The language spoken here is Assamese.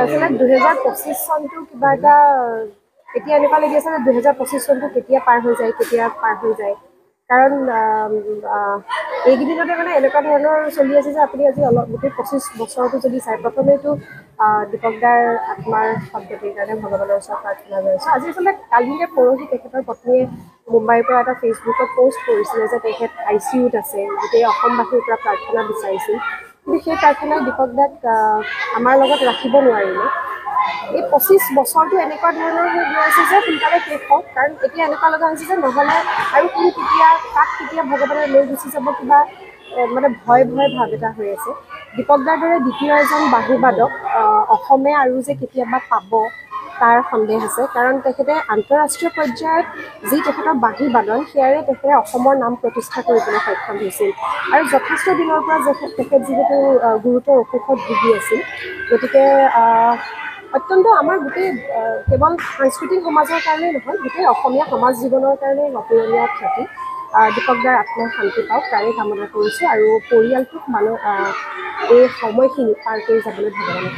আচলতে 2025 চনটো কিবা এটা এতিয়া এনেকুৱা লাগি আছে যে 2025 চনটো কেতিয়া পাৰ হৈ যায় কাৰণ এইকেইদিনতে মানে এনেকুৱা ধৰণৰ চলি আছে যে আপুনি আজি অলপ গোটেই 25 বছৰটো যদি চাই প্ৰথমেতো দীপক দাৰ আত্মাৰ সদ্গতিৰ কাৰণে ভগৱানৰ ওচৰত প্ৰাৰ্থনা জনাইছোঁ। আজি আচলতে কালি নে পৰহি তেখেতৰ পত্নীয়ে মুম্বাইৰ পৰা এটা ফেচবুকত পষ্ট কৰিছিলে যে তেখেত ICUত আছে, গোটেই অসমবাসীৰ পৰা প্ৰাৰ্থনা বিচাৰিছিল। কিন্তু সেই প্ৰাৰ্থনাই দীপক দাক আমাৰ লগত ৰাখিব নোৱাৰিলে। এই 25 বছৰটো এনেকুৱা ধৰণৰ হৈ গৈ আছে যে সোনকালে শেষ হওক, কাৰণ এতিয়া এনেকুৱা লগা হৈছে যে নহ'লে আৰু কাক কেতিয়া ভগৱানে লৈ গুচি যাব কিবা মানে ভয় ভাৱ এটা হৈ আছে। দীপক দাৰ দৰে দ্বিতীয় এজন বাহুবাদক অসমে আৰু যে কেতিয়াবা পাব তাৰ সন্দেহ আছে, কাৰণ তেখেতে আন্তঃৰাষ্ট্ৰীয় পৰ্যায়ত যি তেখেতৰ বাঁহী বাদন সেয়াৰে তেখেতে অসমৰ নাম প্ৰতিষ্ঠা কৰিবলৈ সক্ষম হৈছিল। আৰু যথেষ্ট দিনৰ পৰা তেখেত যিহেতু গুৰুতৰ অসুখত ভুগি আছিল, গতিকে অত্যন্ত আমাৰ গোটেই কেৱল সাংস্কৃতিক সমাজৰ কাৰণেই নহয়, গোটেই অসমীয়া সমাজ জীৱনৰ কাৰণেই অপূৰণীয় ক্ষতি। দীপক দাৰ আত্মাই শান্তি পাওক তাৰে কামনা কৰিছোঁ আৰু পৰিয়ালটোক এই সময়খিনি পাৰ কৰি যাবলৈ ভগৱানে